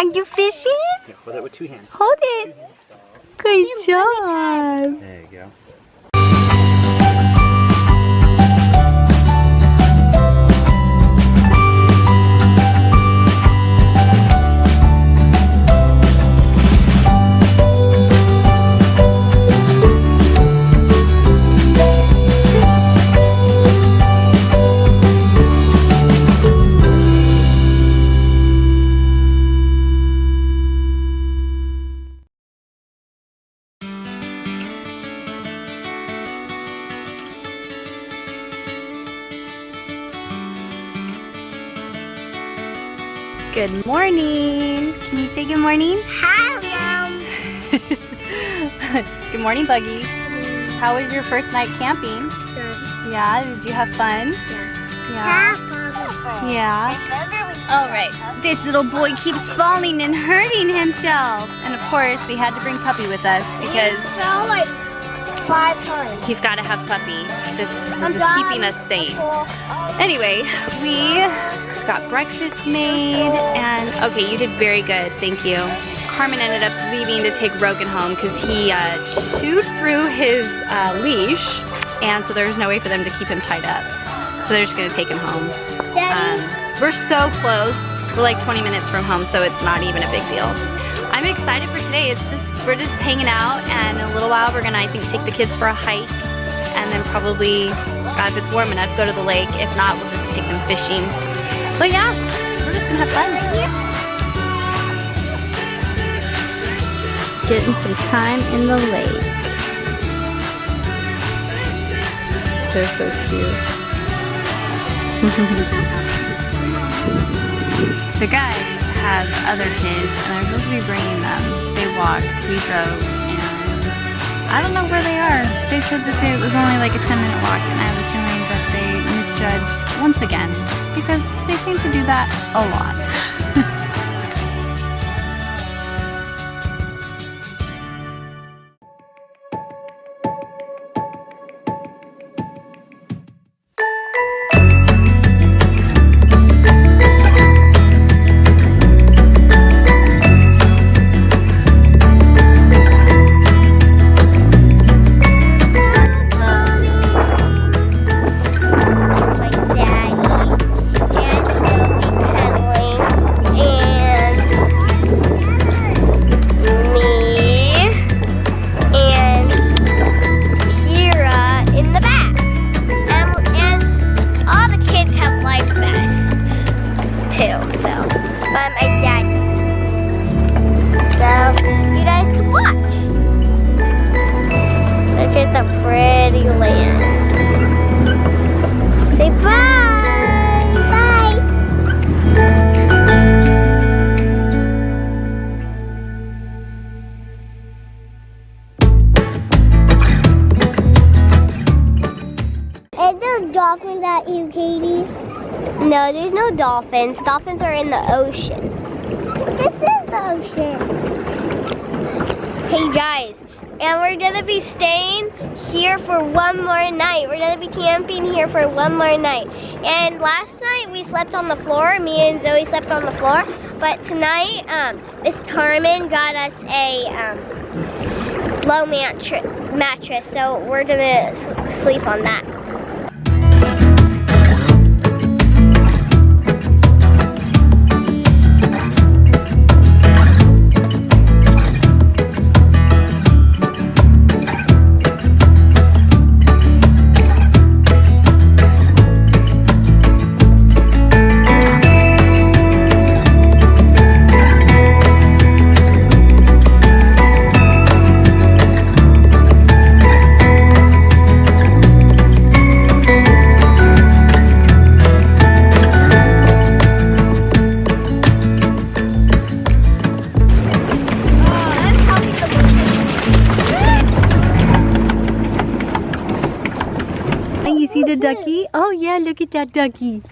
Are you fishing? Yeah, hold it with 2 hands. Hold it. Good job. There you go. Good morning. Can you say good morning? Hello. Good morning, Buggy. How was your first night camping? Good. Yeah, did you have fun? Yeah. Yeah. All right. This little boy keeps falling and hurting himself. And of course, we had to bring Puppy with us because fell like 5 times. he's got to have Puppy. This is keeping us safe. Anyway, we got breakfast made and okay, you did very good. Thank you. Carmen ended up leaving to take Rogan home because he chewed through his leash, and so there's no way for them to keep him tied up. So they're just going to take him home. We're so close. We're like 20 minutes from home, so it's not even a big deal. I'm excited for today. We're just hanging out, and in a little while we're going to, I think, take the kids for a hike, and then probably, if it's warm enough, go to the lake. If not, we'll just take them fishing. But yeah, we're just going to have fun. Getting some time in the lake. They're so cute. The guys have other kids and they're supposed to be bringing them. They walked, we drove, and I don't know where they are. They said that it was only like a 10-minute walk, and I have a feeling that they misjudged once again because they seem to do that a lot. Dolphins at you, Katie? No, there's no dolphins. Dolphins are in the ocean. This is the ocean. Hey guys, and we're gonna be staying here for one more night. We're gonna be camping here for one more night. And last night we slept on the floor. Me and Zoe slept on the floor. But tonight, Miss Carmen got us a low mattress, so we're gonna sleep on that. See the ducky? Oh yeah, look at that ducky.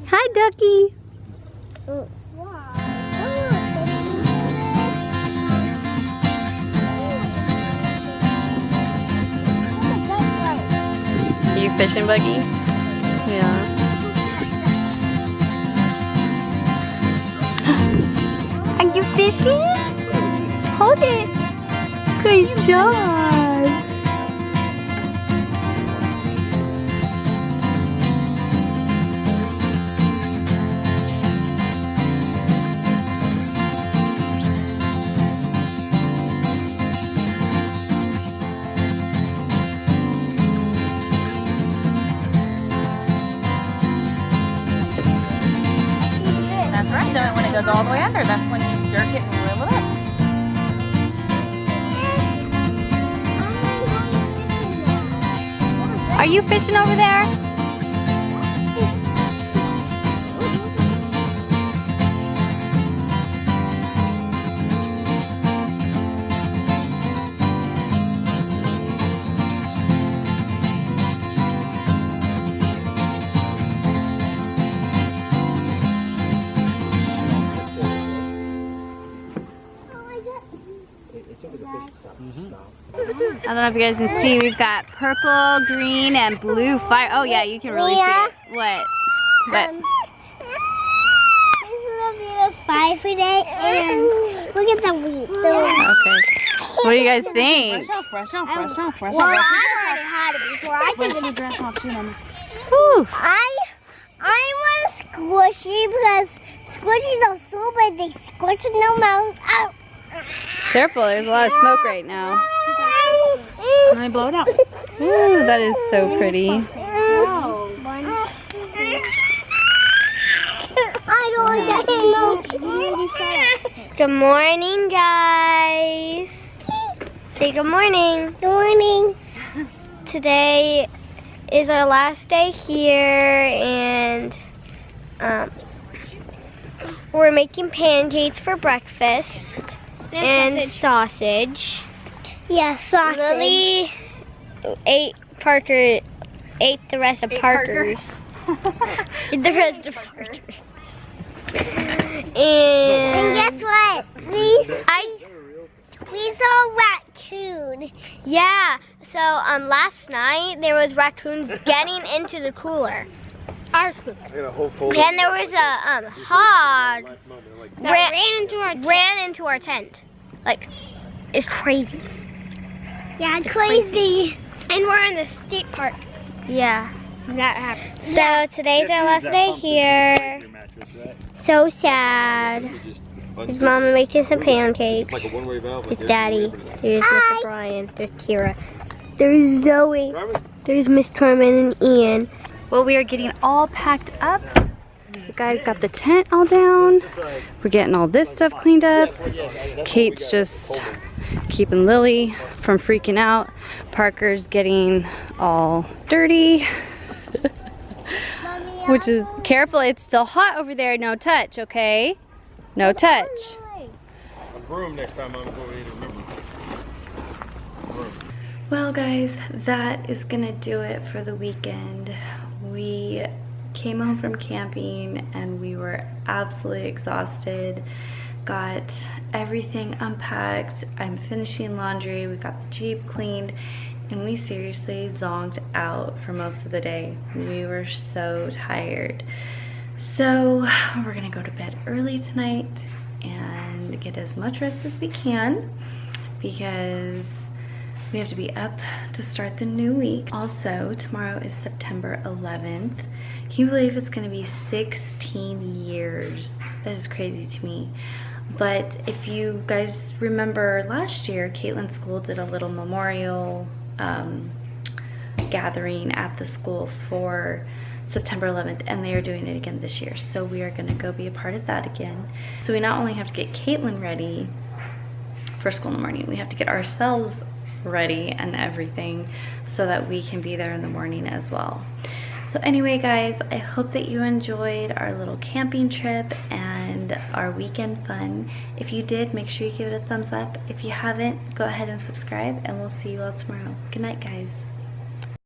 Hi ducky. Are you fishing, Buggy? Yeah. Are you fishing? Hold it. Good job. That's right. Then when it goes all the way under, that's when you jerk it and reel it up. Are you fishing over there? I don't know if you guys can see, we've got purple, green, and blue fire. Oh yeah, you can really see it. What? What? This is a bit of fire today, and look at the wheat. Okay. What do you guys think? Fresh off. Well, I've already had it before. I think Brush your dress off too, Mama. Whew. I want a squishy because squishies are so big they squish in their mouth out. Careful, there's a lot of smoke right now. Can I blow it out? Ooh, that is so pretty. I don't know. Good morning, guys. Say good morning. Good morning. Today is our last day here, and we're making pancakes for breakfast and sausage. Yeah, sausage. Lily ate the rest of Parker's. Ate the rest of Parker's. And guess what? We saw a raccoon. Yeah. So last night there was raccoons getting into the cooler. Our cooler. And there was a hog that ran into our tent. Like, it's crazy. Yeah, crazy. And we're in the state park. Yeah. That happened. So today's our last day here. So sad. There's Mama making some pancakes. There's Daddy. There's Mr. Brian. There's Kira. There's Zoe. There's Miss Carmen and Ian. Well, we are getting all packed up. You guys got the tent all down. We're getting all this stuff cleaned up. Kate's just keeping Lily from freaking out. Parker's getting all dirty. Which is, careful, it's still hot over there. No touch, okay? No touch. A broom next time I'm over here to remember. Well guys, that is gonna do it for the weekend. We came home from camping and we were absolutely exhausted. Got everything unpacked. I'm finishing laundry. We got the Jeep cleaned and we seriously zonked out for most of the day. We were so tired. So we're gonna go to bed early tonight and get as much rest as we can because we have to be up to start the new week. Also, tomorrow is September 11th. Can you believe it's gonna be 16 years? That is crazy to me. But if you guys remember last year, Caitlin's school did a little memorial gathering at the school for September 11th, and they are doing it again this year. So we are gonna go be a part of that again. So we not only have to get Caitlin ready for school in the morning, we have to get ourselves ready and everything so that we can be there in the morning as well. So anyway guys, I hope that you enjoyed our little camping trip and our weekend fun. If you did, make sure you give it a thumbs up. If you haven't, go ahead and subscribe and we'll see you all tomorrow. Good night guys.